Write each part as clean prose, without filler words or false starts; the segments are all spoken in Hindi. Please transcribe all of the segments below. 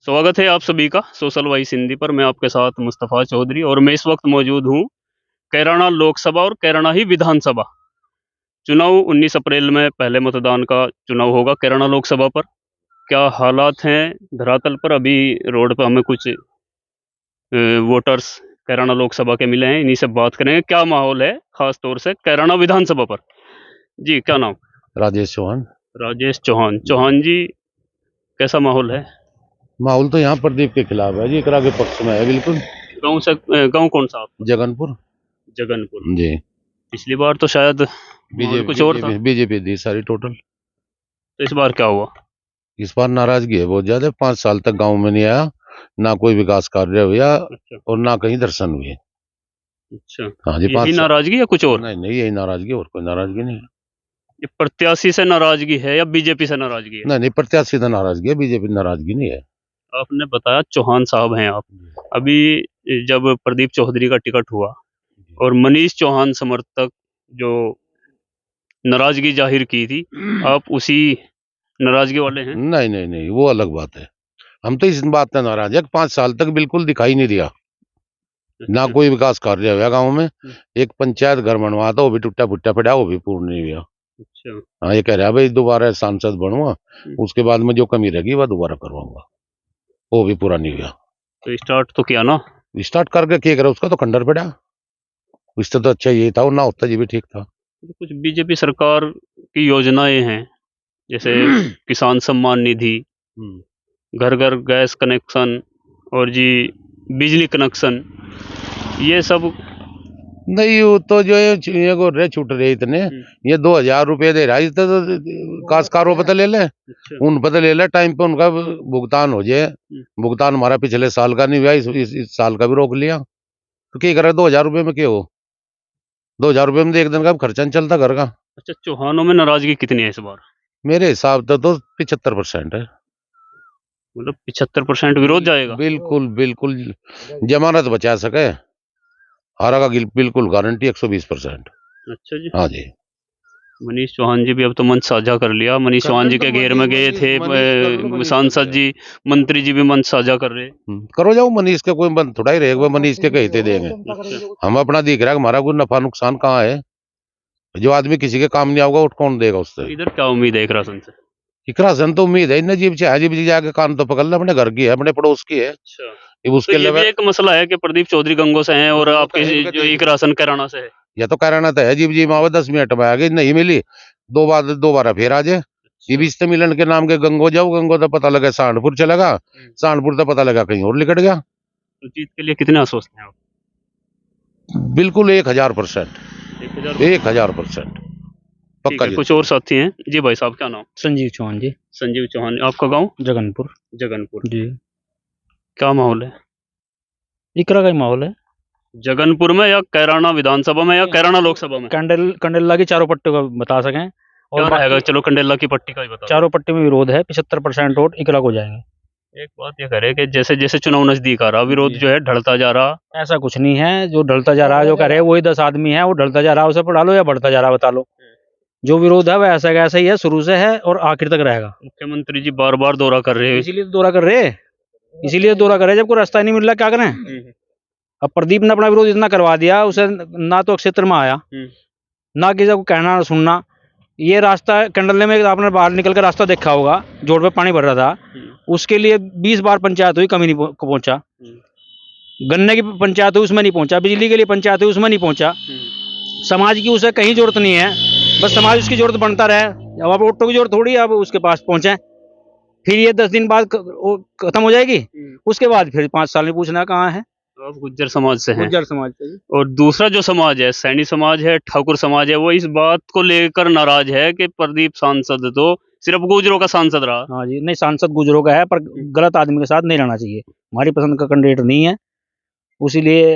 स्वागत है आप सभी का सोशल वॉइस हिंदी पर। मैं आपके साथ मुस्तफ़ा चौधरी और मैं इस वक्त मौजूद हूँ कैराना लोकसभा और कैराना ही विधानसभा चुनाव। 19 अप्रैल में पहले मतदान का चुनाव होगा कैराना लोकसभा पर। क्या हालात हैं धरातल पर? अभी रोड पर हमें कुछ वोटर्स कैराना लोकसभा के मिले हैं, इन्हीं से बात करेंगे। क्या माहौल है खास तौर से कैराना विधानसभा पर? जी, क्या नाम? राजेश चौहान। राजेश चौहान। चौहान जी, कैसा माहौल है? माहौल तो यहाँ प्रदीप के खिलाफ है जी, एकरा के पक्ष में है बिल्कुल। गाँव से गाँव कौन सा आपका? जगनपुर जगनपुर। जी। पिछली बार तो शायद माहौल कुछ और था, बीजेपी दी सारी टोटल। तो इस बार क्या हुआ? इस बार नाराजगी है बहुत ज्यादा। 5 साल तक गांव में नहीं आया, ना कोई विकास कार्य हुआ अच्छा और ना कहीं दर्शन हुए। अच्छा, हाँ जी, यही 5 साल। नाराजगी या कुछ और? नहीं नहीं, यही नाराजगी, और कोई नाराजगी नहीं है। ये प्रत्याशी से नाराजगी है या बीजेपी से नाराजगी है? नहीं नहीं, प्रत्याशी तो नाराजगी है, बीजेपी नाराजगी नहीं है। आपने बताया चौहान साहब हैं आप। अभी जब प्रदीप चौधरी का टिकट हुआ और मनीष चौहान समर्थक जो नाराजगी जाहिर की थी, आप उसी नाराजगी वाले हैं? नहीं नहीं नहीं, वो अलग बात है। हम तो इस बात से नाराज है कि 5 साल तक बिल्कुल दिखाई नहीं दिया, ना अच्छा कोई विकास कार्य हुआ गाँव में। एक पंचायत घर बनवा था, वो भी टूटा फूटा पड़ा, वो भी पूर्ण नहीं हुआ। अच्छा। हाँ, ये कह रहा है भाई दोबारा सांसद बनूंगा, उसके बाद में जो कमी रहेगी वह दोबारा करवाऊंगा, वो भी पूरा नहीं हुआ। तो स्टार्ट तो किया ना? स्टार्ट करके क्या करा, उसका तो खंडर पड़ा। इससे तो अच्छा ये था, और ना होता ये भी ठीक था। कुछ बीजेपी सरकार की योजनाएं हैं, जैसे किसान सम्मान निधि, घर घर गैस कनेक्शन और जी बिजली कनेक्शन, ये सब। नहीं, वो तो जो है ये को रे छूट रहे इतने। ये 2,000 रुपये दे रहा है, इतने तो काश्तकारों पता ले ले, अच्छा। उन पता ले ले, टाइम पे उनका भुगतान हो जाए। भुगतान हमारा पिछले साल का नहीं हुआ, इस साल का भी रोक लिया, तो क्या करे? 2,000 रुपये में क्या हो? 2,000 रुपये में तो एक दिन का खर्चा नहीं चलता घर का। अच्छा, चौहानों में नाराजगी कितनी है इस बार? मेरे हिसाब से तो 75% है। मतलब 75% विरोध जाएगा? बिल्कुल बिल्कुल, जमानत बचा सके हारा का बिल्कुल गारंटी 120%। अच्छा जी। हाँ जी। मनीष चौहान जी भी अब तो मंच साझा कर लिया। मनीष चौहान जी के घेर में गए थे सांसद जी, मंत्री जी भी मंच साझा कर रहे। करो जाओ, मनीष के कोई बंद थोड़ा ही रहेगा, मनीष के कहते देंगे। हम अपना दिख रहा है, हमारा कोई नफा नुकसान कहाँ है? जो आदमी किसी के काम नहीं आऊगा वो कौन देगा उससे? इधर क्या उम्मीद है एक राशन से? इकरासन तो उम्मीद है, इन्हें जीप चाहे जीप जाके कान तो पकड़ ले, अपने घर की है, अपने पड़ोस की है। अच्छा, ये तो उसके ये भी अलावा एक मसला है कि प्रदीप चौधरी गंगो से हैं और आपके जो एक राशन कैराना से है। या तो कराना था है, जीप जी मावा 10 मिनट में आ गई, नहीं मिली दोबारा फिर आ जाए। ये भी इससे मिलन के नाम के गंगो जाओ, गंगो तो पता लगा सहारनपुर चला गया, सहारनपुर तो पता लगा कहीं और निकट गया। तो जीत के लिए कितने आश्वस्त हैं आप? बिल्कुल 1,000%। 1,000% ठीक पक्का है। जी। कुछ और साथी हैं जी। भाई साहब, क्या नाम? संजीव चौहान जी। संजीव चौहान। आपका गांव? जगनपुर जगनपुर। जी। क्या माहौल है इकरा का ही माहौल है। जगनपुर में या कैराना विधानसभा में या कैराना लोकसभा में? कंडेला की चारों पट्टियों का बता सकें, क्या और रहेगा? बाकी चलो कंडेला की पट्टी का ही बता। चारों पट्टी में विरोध है। 75% वोट इकरा को जाएंगे। एक बात ये करे कि जैसे जैसे चुनाव नजदीक आ रहा, विरोध जो है ढलता जा रहा। ऐसा कुछ नहीं है, जो ढलता जा रहा है, जो कह रहे हैं वही 10 आदमी है, वो ढलता जा रहा है, उसे पढ़ा लो या बढ़ता जा रहा है बता लो। जो विरोध है वह ऐसा का ऐसा ही है, शुरू से है और आखिर तक रहेगा। मुख्यमंत्री जी बार बार दौरा कर रहे हैं। इसीलिए तो दौरा कर रहे हैं, इसीलिए दौरा कर रहे हैं, जब कोई रास्ता ही नहीं मिल रहा क्या करें? अब प्रदीप ने अपना विरोध इतना करवा दिया, उसे ना तो क्षेत्र में आया, ना किसी को कहना ना सुनना। ये रास्ता कंडले में आपने बाहर निकल कर रास्ता देखा होगा, जोड़ पे पानी भर रहा था, उसके लिए 20 बार पंचायत हुई, कमी नहीं पहुंचा। गन्ने की पंचायत हुई, उसमें नहीं पहुंचा। बिजली के लिए पंचायत हुई, उसमें नहीं पहुंचा। समाज की उसे कहीं जरूरत नहीं है, बस समाज उसकी जरूरत बनता रहे। अब आप ऑटो की जरूरत थोड़ी अब उसके पास पहुंचे, फिर ये 10 दिन बाद खत्म हो जाएगी, उसके बाद फिर 5 साल में पूछना कहाँ है। आप गुज्जर समाज से हैं? गुज्जर समाज से। और दूसरा जो समाज है, सैनी समाज है, ठाकुर समाज है, वो इस बात को लेकर नाराज है कि प्रदीप सांसद तो सिर्फ गुजरों का सांसद रहा। हाँ जी, नहीं, सांसद गुजरों का है, पर गलत आदमी के साथ नहीं रहना चाहिए। हमारी पसंद का कैंडिडेट नहीं है, इसीलिए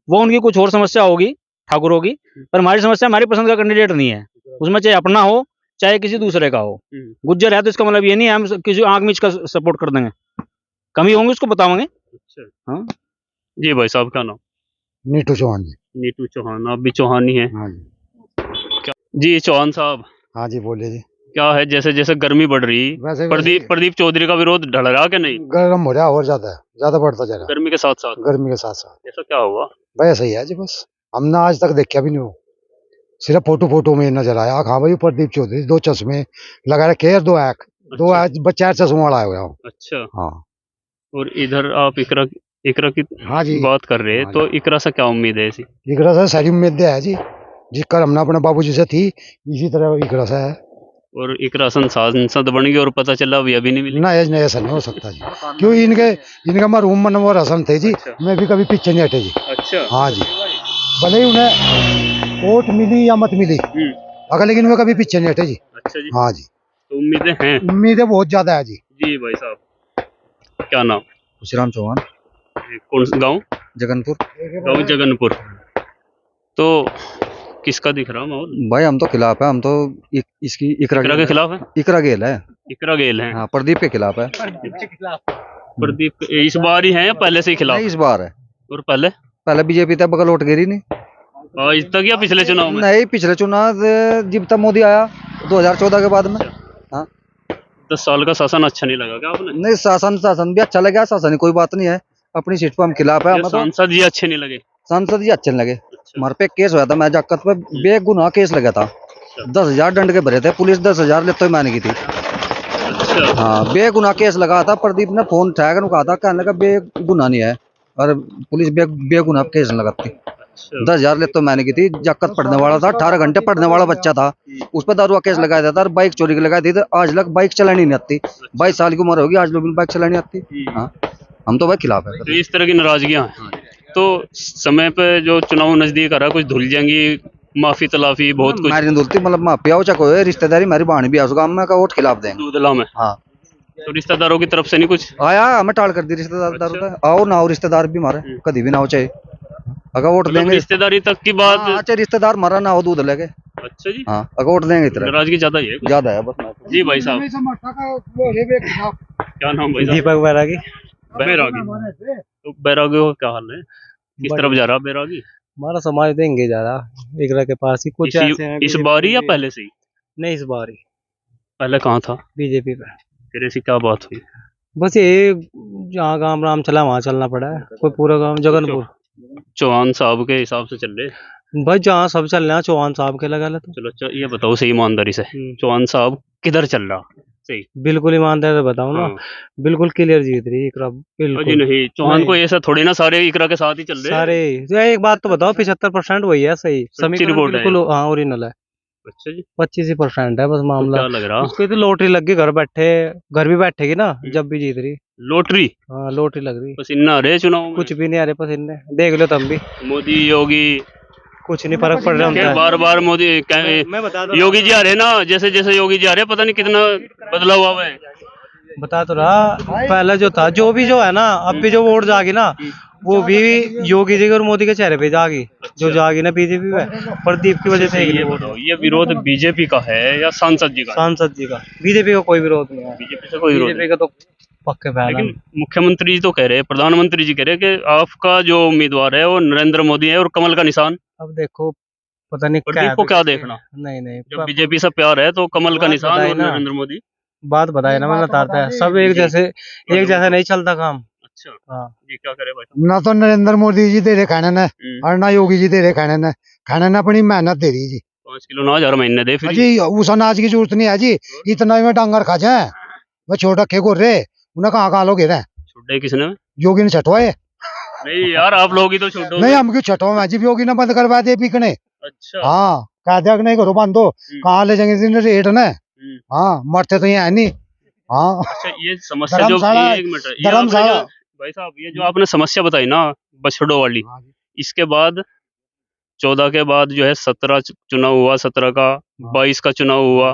वो उनकी कुछ और समस्या होगी, ठाकुरों की, पर हमारी समस्या हमारी पसंद का कैंडिडेट नहीं है। उसमें चाहे अपना हो चाहे किसी दूसरे का हो। गुज्जर है तो इसका मतलब ये नहीं है हम किसी आंख मीच का सपोर्ट कर देंगे, कमी होंगी उसको बताओगे। अच्छा हाँ जी। भाई साहब, क्या नाम? नीटू चौहान जी। नीतू चौहान। आप भी चौहान ही हैं? हाँ जी। जी चौहान साहब, हाँ जी, बोलिए जी। क्या है, जैसे जैसे गर्मी बढ़ रही, वैसे प्रदीप चौधरी का विरोध ढल रहा कि नहीं? गर्म हो रहा और ज्यादा बढ़ता जा रहा गर्मी के साथ साथ गर्मी के साथ साथ। ऐसा क्या हुआ? भाई ऐसा ही है जी, बस हमने आज तक देखा भी नहीं हो, सिर्फ फोटो में नजर आया। हाँ भाई प्रदीप चौधरी 2 चश्मे लगा रखे, 2 आँख, 2 4 चश्मों वाला हो गया। अच्छा। हाँ और इधर आप इकरा की हाँ जी, बात कर रहे हैं, हाँ तो इकरा से क्या उम्मीद है ऐसी? इकरा से सारी उम्मीद है जी, जिसका हमने अपने बाबूजी से थी, इसी तरह इकरा से है। और इकरा सांसद बन गई और पता चला अभी नहीं मिली। ना ऐसा नहीं हो सकता जी, क्यों इनका मरहूम मनोहर हसन थे जी। अच्छा। मैं भी कभी पीछे नहीं हटे जी। अच्छा। हाँ जी, भले ही उन्हें वोट मिली या मत मिली, अगर लेकिन वे कभी पीछे नहीं हटे जी। अच्छा जी। हाँ जी, तो उम्मीदें हैं? उम्मीदें बहुत ज्यादा है जी। जी भाई साहब, क्या नाम? खुशीराम चौहान, कौन सा गाँव? जगनपुर। गाँव जगनपुर। तो किसका दिख रहा माहौल? भाई हम तो खिलाफ है, हम तो इसकी इकरा के खिलाफ है? इकरा गेल है। इकरा गेल है। हाँ, प्रदीप के खिलाफ है। प्रदीप इस बार ही है या पहले से ही खिलाफ? नहीं, इस बार है। और पहले पहले बीजेपी तक बगल वोट गिरी नहीं। आज तक या पिछले चुनाव में? नहीं, पिछले चुनाव जब तक मोदी आया 2014 के बाद में। हाँ, 10 साल का शासन अच्छा नहीं लगा क्या आपने? नहीं, शासन भी अच्छा लगा, शासन की कोई बात नहीं है, अपनी सीट पर हम खिलाफ है। ये हमें तो सांसद जी अच्छे नहीं लगे? सांसद जी अच्छे नहीं लगे। हमारे पे केस हुआ था, मैं जाकत पे बेगुनाह केस लगा था, 10,000 दंड के भरे थे, पुलिस 10,000 लेते हुए मानी की थी। अच्छा। हाँ, बेगुनाह केस लगा था। प्रदीप ने फोन उठाया कर कहा था, कहने लगा बेगुनाह नहीं है, और पुलिस बेगुनाह केस लगाती। 10,000 लेते हुए मैंने की थी। जाकत पढ़ने वाला था, 18 घंटे पढ़ने वाला बच्चा था, उस पर दारू का केस लगाया था और बाइक चोरी की लगाई थी। तो आज तक बाइक चलानी नहीं आती, 22 साल की उम्र होगी, आज लोग बाइक चलानी आती। हाँ, हम तो भाई खिलाफ है। तो इस तरह की नाराजगियां हैं। तो समय पे जो चुनाव नजदीक आ रहा है, कुछ धुल जाएंगी, माफी तलाफी बहुत कुछ मारी दुलती, मतलब माफिया हो चाको रिश्तेदारी, मेरी बहन भी है उस गाँव में, का वोट खिलाफ देंगे। दूधला में। हाँ, तो रिश्तेदारों की तरफ से नहीं कुछ? आया हमें टाल कर दी रिश्तेदार। अच्छा। आओ ना, आओ रिश्तेदार भी मारे, कभी भी ना हो चाहे, अगर वोट मतलब देंगे। रिश्तेदारी तक की बात? हाँ, चाहे रिश्तेदार मरा ना हो, दूध लेके। अच्छा जी। हाँ, अगर वोट देंगे इतना नाराजगी ज्यादा ही है कुछ? ज्यादा है बस। जी भाई साहब, क्या नाम भाई साहब? दीपक बैरागी। बैरागी। तो बैरागी का क्या हाल है, किस तरफ जा रहा बैरागी? हमारा समाज देंगे जा रहा इकरा के पास ही कुछ ऐसे हैं इस बार ही या पहले से ही? नहीं, इस बार ही पहले कहाँ था? बीजेपी पे। फिर ऐसी क्या बात हुई? बस ये जहाँ काम राम चला वहाँ चलना पड़ा है, कोई पूरा काम जगनपुर। चौहान साहब के हिसाब से चल रहे? बस जहाँ सब चल रहा है चौहान साहब के लगा ले तो। चलो अच्छा ये बताओ सही ईमानदारी से, चौहान साहब किधर चल रहा सही? बिल्कुल ईमानदार से बताऊँ ना, हाँ। बिल्कुल क्लियर जीत रही इकरा, जी बिल्कुल नहीं, चौहान नहीं। को ऐसा थोड़ी ना सारे इकरा के साथ ही चल रहे हैं। सारे। तो एक बात तो बताओ, 75% वही है सही, समीकरण रिपोर्ट है। बिल्कुल हाँ ओरिजिनल है। अच्छा जी। 25% है बस तो मामला। क्या लग रहा? उसको तो लॉटरी लग गई, घर बैठे, घर भी बैठेगी ना जब भी जीत रही। लॉटरी? हाँ, लॉटरी लग रही। पसीना आ रहे चुनाव में? कुछ भी नहीं आ रहे पसीने, देख लो तुम भी, मोदी योगी कुछ नहीं फर्क पड़ रहा क्या हमको। बार बार मोदी मैं बता दो, योगी जी आ रहे ना, जैसे जैसे योगी जी आ रहे पता नहीं कितना बदलाव हुआ है। बता तो रहा, पहले जो था जो है ना, अब भी जो वोट जागी ना, वो भी योगी जी और मोदी के चेहरे पे जागी, जो जागी ना बीजेपी में, प्रदीप की वजह से। ये बताओ, ये विरोध बीजेपी का है या सांसद जी का? सांसद जी का, बीजेपी का कोई विरोध नहीं है। बीजेपी से कोई विरोध बीजेपी का तो पक्के फैन है। लेकिन मुख्यमंत्री जी तो कह रहे हैं, प्रधानमंत्री जी कह रहे हैं कि आपका जो उम्मीदवार है वो नरेंद्र मोदी है और कमल का निशान। अब देखो, पता नहीं प्रदीप को क्या देखना? नहीं, जब बीजेपी से प्यार है तो कमल का बात निशान बताई और ना। नरेंद्र मोदी। बात बताए ना, मैंने बताता है सब एक जैसा नहीं चलता काम। अच्छा हाँ, जी, क्या करे भाई? ना तो नरेंद्र मोदी जी दे रहे खाने ने, और ना योगी जी दे रहे खाने ने अपनी मेहनत दे रही जी। 5 किलो अनाज हर महीने दे फिर। जी उस अनाज की जरूरत नहीं है जी, इतना ही में डांगर खा जाए, वो छोटा खे गोर रहे, उन्हें कहाँ लोगे रहे छुट्टे किसने? योगी ने छटवाए। नहीं यार, आप लोग ही तो छोड़ो। नहीं हम क्यों छटवा जी, योगी ने बंद करवा दे पीकने। अच्छा। हाँ, कह दिया कि नहीं करो बांधो, कहाँ ले जाएंगे रेट ने। हाँ, मरते तो यहाँ है नहीं। हाँ, अच्छा ये समस्या जो एक मिनट, ये धर्मशाला भाई साहब ये जो आपने समस्या बताई ना बछड़ों वाली, इसके बाद 14 के बाद जो है 17 चुनाव हुआ, 17 का 22 का चुनाव हुआ,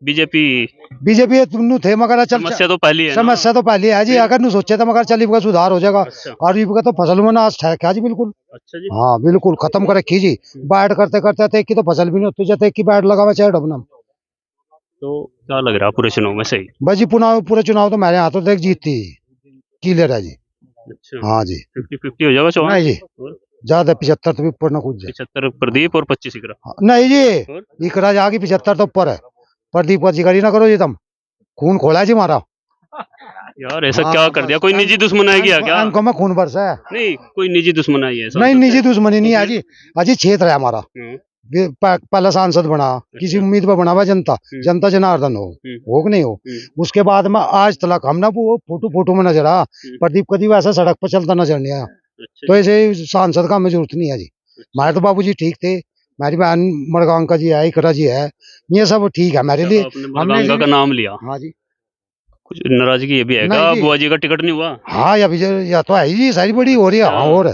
बीजेपी तुम थे मगर चल समस्या तो पहली है ना? समस्या तो पहले है जी, अगर नु सोचे तो मगर चल का सुधार हो जाएगा। अच्छा। और का तो फसल में नाश है जी बिल्कुल। अच्छा जी। हाँ बिल्कुल खत्म कर रखी जी, बैठ करते करते थे कि तो फसल भी नहीं होती, जैसे कि बैठ लगा हुआ चाहे डबना। तो क्या लग रहा पूरे चुनाव में सही? बस जी पूरे चुनाव तो मेरे हाथों तक जीतती क्लियर है जी। अच्छा। हाँ जी, 50-50 हो जाएगा चौहान? नहीं जी, ज्यादा 75 तो भी ऊपर ना कुछ जाए। 75 प्रदीप और 25 इकरा। नहीं जी, इकरा जाएगी 75 तो ऊपर है। प्रदीप का जिक्र ही ना करो जी, तुम खून खोला है जी हमारा। यार ऐसा हाँ, क्या कर दिया? बस। कोई निजी दुश्मन है क्या? क्या आंखों में खून बरसा है। नहीं, कोई निजी दुश्मन है ऐसा? नहीं, निजी दुश्मनी नहीं है जी, अजी क्षेत्र है हमारा। हम्म, पहला सांसद बना, किसी उम्मीद पर बना हुआ जनता, जनता जनार्दन हो कि नहीं हो। उसके बाद में आज तक हम ना वो फोटो में नजर आ, प्रदीप कभी वैसा सड़क पर चलता नजर नहीं आया। अच्छा तो ऐसे सांसद का हमें जरूरत नहीं है जी। हमारे तो बाबूजी ठीक थे, मेरी बहन मड़गांव का जी है, इकरा जी है, ये सब ठीक है मेरे लिए। आपने मरगांगा का नाम लिया, हाँ जी, कुछ नाराजगी ये भी है नहीं क्या? जी। बुआ जी का टिकट नहीं हुआ? हाँ या तो है ही जी, सारी बड़ी हो रही है। हाँ, और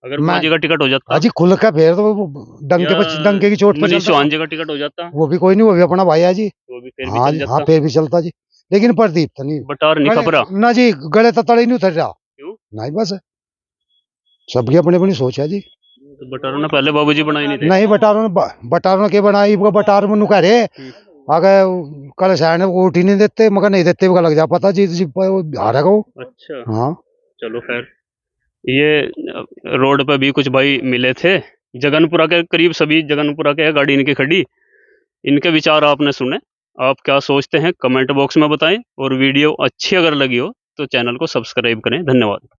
अगर बुआ जी का टिकट हो जाता, अजी खुल का फिर तो डंके की चोट पे मनीष चलता। चौहान जी का टिकट हो जाता, वो भी कोई नहीं, वो भी अपना भाई है जी। वो भी फिर भी हाँ चल जी, हाँ जाता। फिर भी चलता जी, लेकिन प्रदीप तो नहीं। बटार नहीं खबरा ना जी, गले तो तड़े नहीं उतर रहा। क्यों? नहीं, बस सबकी अपनी अपनी सोच है जी। तो बटारों ने पहले बाबूजी बनाए नहीं थे? नहीं, बटारों ने के बनाई, वो बटार में नुका रे अगर कल सैन वोट ही नहीं देते, मगर नहीं देते लग जा पता जी, हारेगा वो। अच्छा, हाँ, चलो खैर। ये रोड पे भी कुछ भाई मिले थे, जगनपुरा के करीब, सभी जगनपुरा के, गाड़ी इनकी खड़ी। इनके विचार आपने सुने, आप क्या सोचते हैं कमेंट बॉक्स में बताएं, और वीडियो अच्छी अगर लगी हो तो चैनल को सब्सक्राइब करें। धन्यवाद।